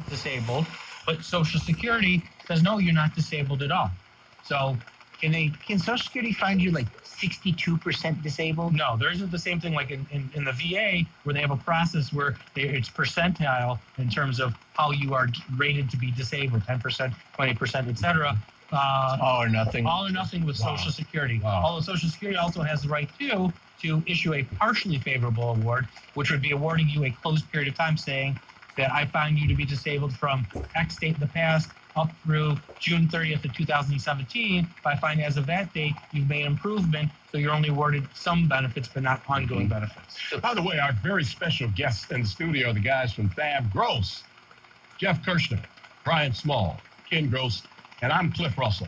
disabled, but Social Security says, no, you're not disabled at all. So can Social Security find you like 62% disabled? No, there isn't the same thing like in the VA where they have a process where it's percentile in terms of how you are rated to be disabled, 10%, 20%, et cetera. All or nothing. All or nothing with Social Security. Wow. Although Social Security also has the right to issue a partially favorable award, which would be awarding you a closed period of time saying that I found you to be disabled from X date in the past up through June 30th of 2017. If I find as of that date, you've made improvement, so you're only awarded some benefits, but not ongoing benefits. By the way, our very special guests in the studio, the guys from Thab Gross, Jeff Kirschner, Brian Small, Ken Gross, and I'm Cliff Russell.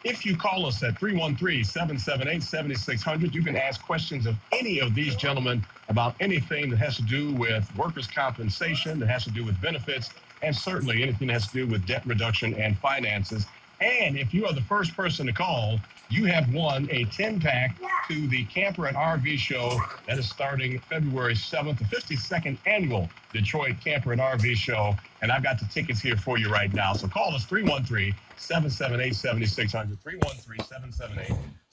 If you call us at 313-778-7600, you can ask questions of any of these gentlemen about anything that has to do with workers' compensation, that has to do with benefits, and certainly anything that has to do with debt reduction and finances. And if you are the first person to call, you have won a 10-pack to the Camper and RV Show that is starting February 7th, the 52nd annual Detroit Camper and RV Show. And I've got the tickets here for you right now. So call us 313-778-7600,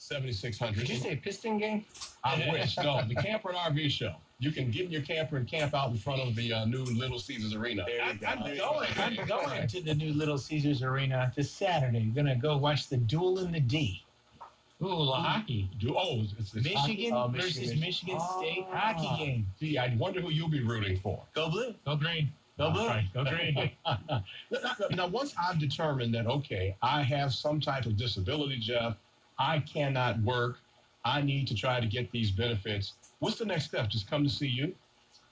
313-778-7600. Did you say piston game? I wish. No, the Camper and RV Show. You can get in your camper and camp out in front of the new Little Caesars Arena. I'm going to the new Little Caesars Arena this Saturday. I'm going to go watch the Duel in the D. Ooh, hockey. It's Michigan versus Michigan State hockey game. Gee, I wonder who you'll be rooting for. Go blue. Go green. Go blue. Right. Go green. Now, once I've determined that, okay, I have some type of disability, Jeff, I cannot work, I need to try to get these benefits, what's the next step? Just come to see you?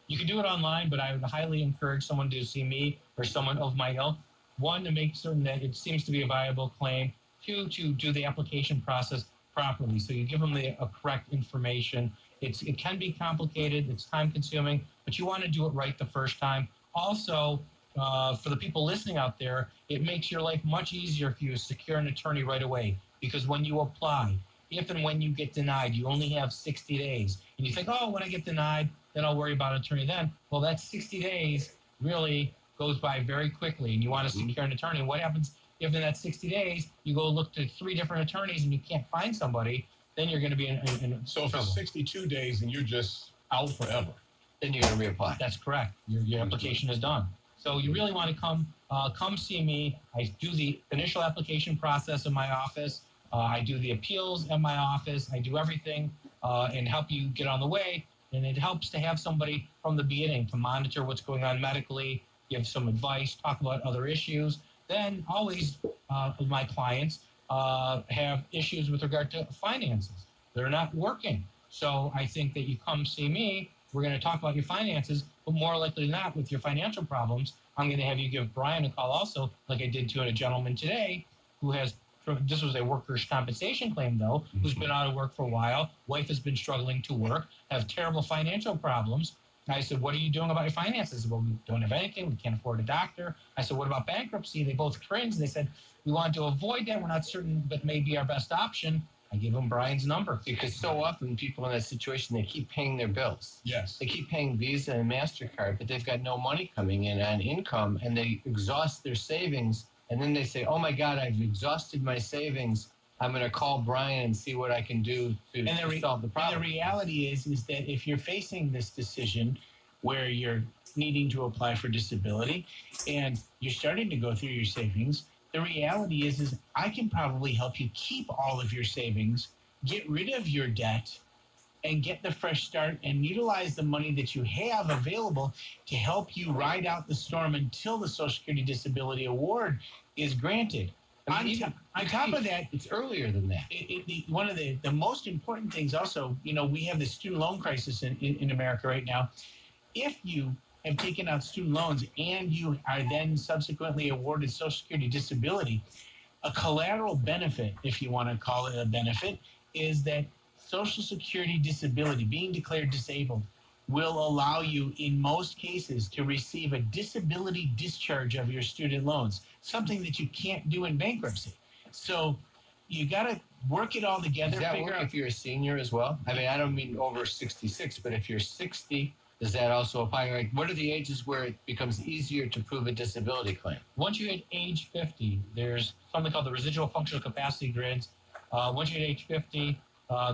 You can do it online, but I would highly encourage someone to see me or someone of my ilk. One, to make certain that it seems to be a viable claim. Two, to do the application process properly. So you give them the correct information. It can be complicated. It's time consuming, but you want to do it right the first time. Also, for the people listening out there, it makes your life much easier if you secure an attorney right away. Because when you apply, if and when you get denied, you only have 60 days. And you think, oh, when I get denied, then I'll worry about an attorney then. Well, that 60 days really goes by very quickly, and you want to secure an attorney. And what happens if in that 60 days you go look to 3 different attorneys and you can't find somebody? Then you're going to be in So if it's 62 days and you're just out forever, then you're going to reapply. That's correct. Your application is done. So you really want to come see me. I do the initial application process in my office. I do the appeals in my office. I do everything and help you get on the way. And it helps to have somebody from the beginning to monitor what's going on medically, give some advice, talk about other issues. Then always my clients have issues with regard to finances. They're not working. So I think that you come see me. We're going to talk about your finances, but more likely than not, with your financial problems, I'm going to have you give Brian a call also, like I did to a gentleman today who has, this was a workers' compensation claim, though, who's been out of work for a while. Wife has been struggling to work, have terrible financial problems. I said, what are you doing about your finances? Well, we don't have anything. We can't afford a doctor. I said, what about bankruptcy? They both cringed. They said, we want to avoid that. We're not certain, but may be our best option. I gave him Brian's number. Because so often people in that situation, they keep paying their bills. yes. They keep paying Visa and MasterCard, but they've got no money coming in on income, and they exhaust their savings. And then they say, oh, my God, I've exhausted my savings. I'm going to call Brian and see what I can do to solve the problem. And the reality is that if you're facing this decision where you're needing to apply for disability and you're starting to go through your savings, the reality is I can probably help you keep all of your savings, get rid of your debt, and get the fresh start and utilize the money that you have available to help you ride out the storm until the Social Security Disability Award is granted. On top of that, it's earlier than that. One of the most important things also, we have the student loan crisis in America right now. If you have taken out student loans and you are then subsequently awarded Social Security disability, a collateral benefit, if you want to call it a benefit, is that Social Security disability, being declared disabled, will allow you in most cases to receive a disability discharge of your student loans, something that you can't do in bankruptcy. So you got to work it all together. Does that work if you're a senior as well? I mean, I don't mean over 66, but if you're 60, does that also apply? Like, what are the ages where it becomes easier to prove a disability claim? Once you hit age 50, there's something called the residual functional capacity grids. Once you hit age 50,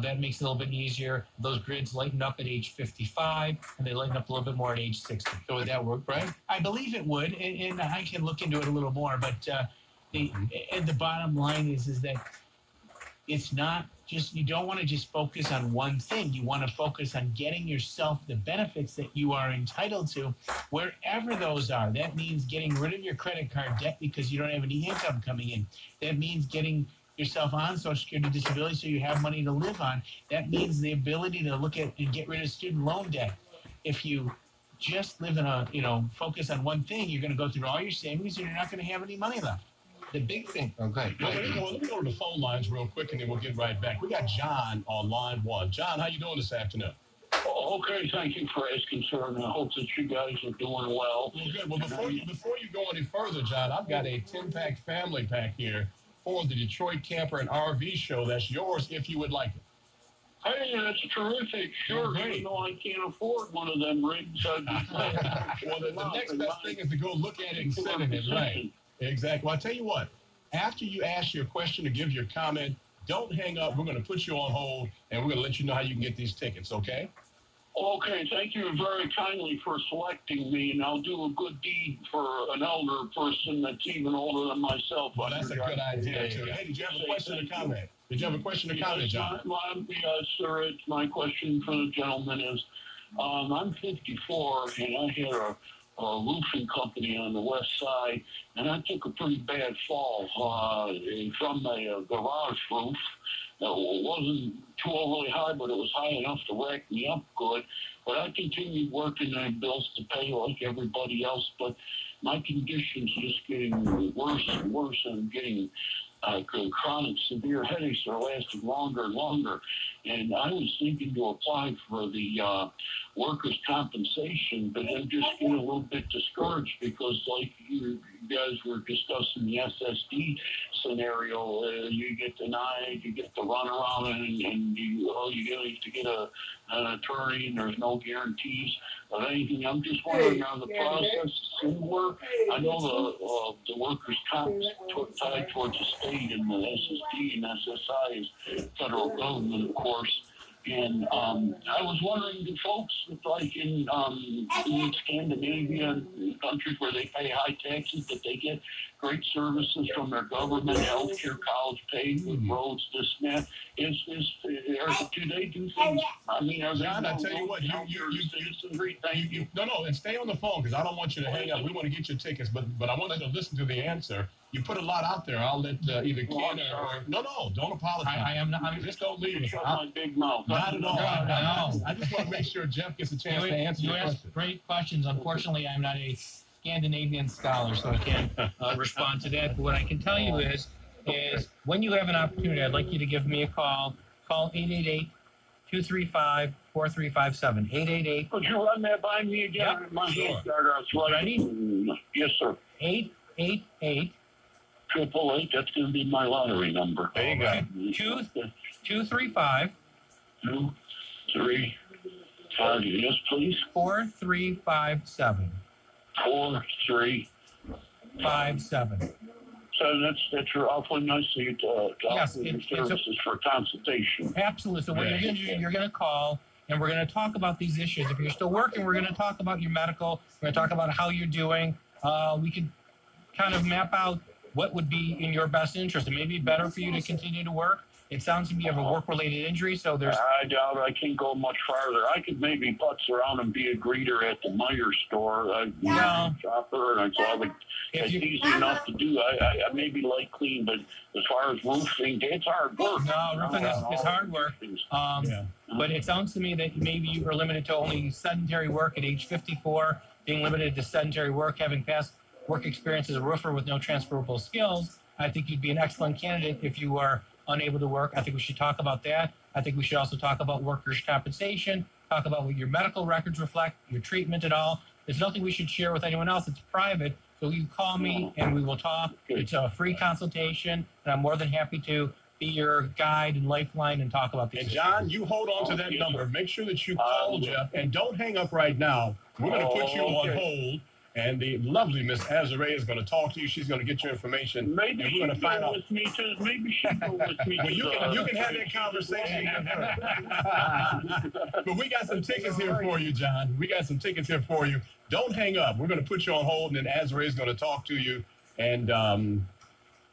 that makes it a little bit easier. Those grids lighten up at age 55, and they lighten up a little bit more at age 60. So would that work, Brian? I believe it would, and I can look into it a little more. But the bottom line is that it's not just, you don't want to just focus on one thing. You want to focus on getting yourself the benefits that you are entitled to, wherever those are. That means getting rid of your credit card debt because you don't have any income coming in. That means getting yourself on Social Security disability so you have money to live on. That means the ability to look at and get rid of student loan debt. If you just live in a, focus on one thing, you're going to go through all your savings and you're not going to have any money left. The big thing. Okay. Well, let me go to the phone lines real quick, and then we'll get right back. We got John on line 1. John, how you doing this afternoon? Okay, thank you for asking, sir, and I hope that you guys are doing well. Well, good. Well, before you go any further, John, I've got a 10-pack family pack here for the Detroit Camper and RV Show. That's yours if you would like it. Hey, that's terrific. Sure, Great. even though I can't afford one of them rigs, I'd be glad to Well, the next best thing is to go look at it and sit in it, right? Exactly. Well, I'll tell you what. After you ask your question or give your comment, don't hang up. We're going to put you on hold, and we're going to let you know how you can get these tickets, okay? Okay, thank you very kindly for selecting me, and I'll do a good deed for an elder person that's even older than myself. Well, that's a good idea, too. Hey, did you have a question or comment? Did you have a question or comment, John? Yes, sir. It's my question for the gentleman is, I'm 54, and I had a roofing company on the west side, and I took a pretty bad fall from a garage roof. It wasn't too overly high, but it was high enough to rack me up good. But I continued working. I had bills to pay like everybody else, but my condition's just getting worse and worse, and I'm getting chronic severe headaches are lasting longer and longer. And I was thinking to apply for the workers' compensation, but I'm just getting a little bit discouraged because, like you guys were discussing the SSD scenario, you get denied, you get the runaround, and you have to get an attorney, and there's no guarantees of anything. I'm just wondering how the process is similar. I know the workers' comp tied towards the state, and the SSD and SSI is federal government, of course. And I was wondering, do folks like in Scandinavian countries where they pay high taxes, that they get great services from their government, healthcare, college paid, roads, this and that? Do they do things? I mean, are John, I tell you what, no, and stay on the phone because I don't want you to hang up. We want to get your tickets, but I want you to listen to the answer. You put a lot out there. I'll let either Ken or don't apologize. I am not. Just don't leave us. Shut my big mouth. Not at all. No. I just want to make sure Jeff gets a chance to answer You your asked question. great questions. Unfortunately, I'm not a Scandinavian scholar, so I can't respond to that. But what I can tell you is when you have an opportunity, I'd like you to give me a call. Call 888-235-4357. 888. Could you run that by me again? Yep, My sure. hand started arthritis. Ready? Yes, sir. 888. 888. That's going to be my lottery number. There you go. 235 2, 3, 5. Yes, please. 4357. 4, 3. 57. So that's awfully nice of you to Yes, offer your it's a- services for consultation. Absolutely. So what you're going to do, you're going to call, and we're going to talk about these issues. If you're still working, we're going to talk about your medical. We're going to talk about how you're doing. We could kind of map out what would be in your best interest. It may be better for you to continue to work. It sounds to me you have a work-related injury, so there's... I doubt I can go much farther. I could maybe putz around and be a greeter at the Meyer store. I'm a shopper, and I saw that it's easy enough to do. I maybe like clean, but as far as roofing, it's hard work. No, roofing is hard work. But it sounds to me that maybe you were limited to only sedentary work at age 54, being limited to sedentary work, having past work experience as a roofer with no transferable skills. I think you'd be an excellent candidate if you are unable to work. I think we should talk about that. I think we should also talk about workers' compensation, talk about what your medical records reflect, your treatment at all. There's nothing we should share with anyone else. It's private. So you call me and we will talk. It's a free consultation, and I'm more than happy to be your guide and lifeline and talk about these And issues. John, you hold on to that number. Make sure that you call Jeff, and don't hang up right now. We're going to put you on hold, and the lovely Miss Azare is going to talk to you. She's going to get your information. Maybe and she'll we're going to find go out. with me too. Maybe she'll go with me. Well, you can have that conversation with her. But we got some tickets here for you, John. We got some tickets here for you. Don't hang up. We're going to put you on hold, and then Azare is going to talk to you. And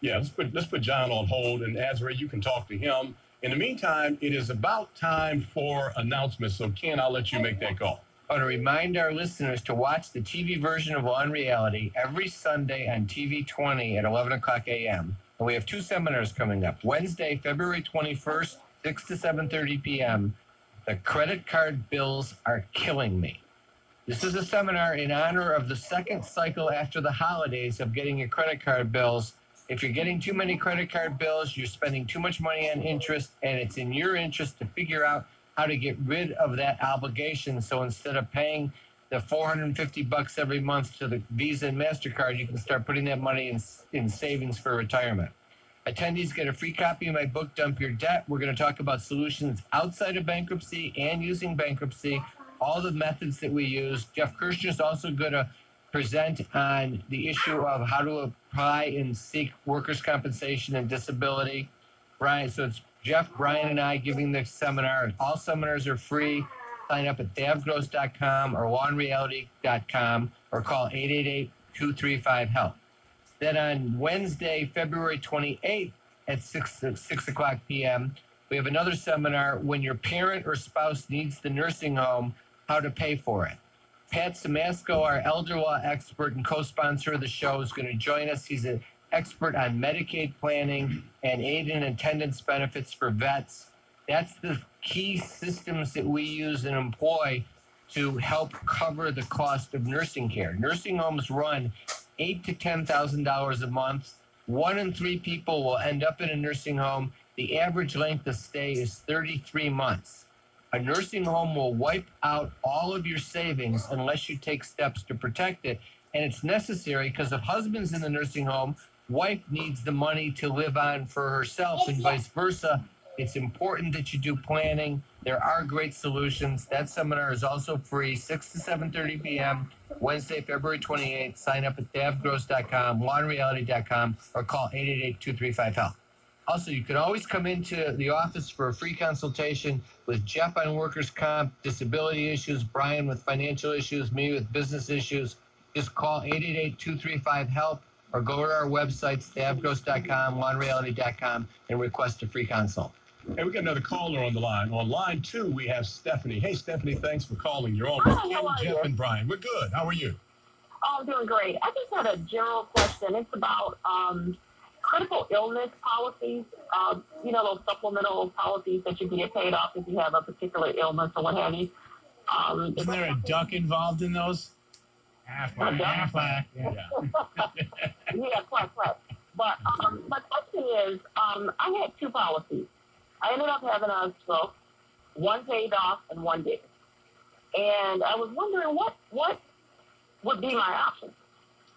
yeah, let's put John on hold, and Azare, you can talk to him. In the meantime, it is about time for announcements. So, Ken, I'll let you make that call. I want to remind our listeners to watch the TV version of Law and Reality every Sunday on TV 20 at 11 o'clock a.m. And we have 2 seminars coming up. Wednesday, February 21st, 6 to 7:30 p.m. The credit card bills are killing me. This is a seminar in honor of the second cycle after the holidays of getting your credit card bills. If you're getting too many credit card bills, you're spending too much money on interest, and it's in your interest to figure out how to get rid of that obligation. So instead of paying the $450 every month to the Visa and MasterCard, you can start putting that money in savings for retirement. Attendees get a free copy of my book, Dump Your Debt. We're going to talk about solutions outside of bankruptcy and using bankruptcy, all the methods that we use. Jeff Kirshner is also going to present on the issue of how to apply and seek workers' compensation and disability. Brian, so it's Jeff, Brian, and I giving the seminar. All seminars are free. Sign up at thavgross.com or lawnreality.com or call 888-235-HELP. Then on Wednesday, February 28th at 6 o'clock p.m., we have another seminar, When Your Parent or Spouse Needs the Nursing Home, How to Pay for It. Pat Samasco, our elder law expert and co-sponsor of the show, is going to join us. He's an expert on Medicaid planning and aid and attendance benefits for vets. That's the key systems that we use and employ to help cover the cost of nursing care. Nursing homes run $8,000 to $10,000 a month. 1 in 3 people will end up in a nursing home. The average length of stay is 33 months. A nursing home will wipe out all of your savings unless you take steps to protect it. And it's necessary because if husband's in the nursing home, wife needs the money to live on for herself and vice versa. It's important that you do planning. There are great solutions. That seminar is also free, 6 to 7:30 p.m., Wednesday, February 28th. Sign up at thavgross.com, lawnreality.com, or call 888-235-HELP. Also, you can always come into the office for a free consultation with Jeff on workers' comp, disability issues, Brian with financial issues, me with business issues. Just call 888-235-HELP or go to our websites, thavgross.com, lawnreality.com, and request a free consult. Hey, we got another caller on the line. On line 2, we have Stephanie. Hey, Stephanie, thanks for calling. You're on with Hi, how are Ken, Jeff, you? and Brian. We're good. How are you? Oh, I'm doing great. I just had a general question. It's about critical illness policies. Those supplemental policies that you can get paid off if you have a particular illness or what have you. Isn't there a duck involved in those? Aflac. Aflac. Yeah. Yeah, quite. But my question is, I had 2 policies. I ended up having a stroke. One paid off and one didn't. And I was wondering what would be my option.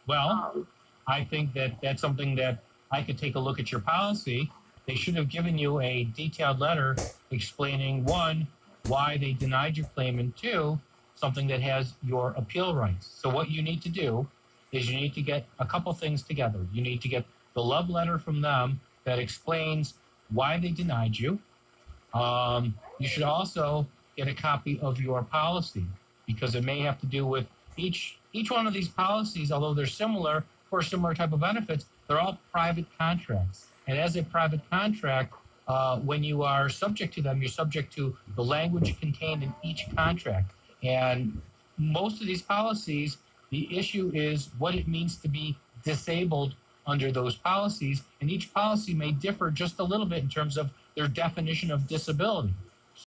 Well, I think that's something that I could take a look at your policy. They should have given you a detailed letter explaining, 1, why they denied your claim, and 2, something that has your appeal rights. So what you need to do is you need to get a couple things together. You need to get the love letter from them that explains why they denied you. You should also get a copy of your policy because it may have to do with each one of these policies, although they're similar for a similar type of benefits, they're all private contracts. And as a private contract, when you are subject to them, you're subject to the language contained in each contract. And most of these policies, the issue is what it means to be disabled under those policies. And each policy may differ just a little bit in terms of their definition of disability.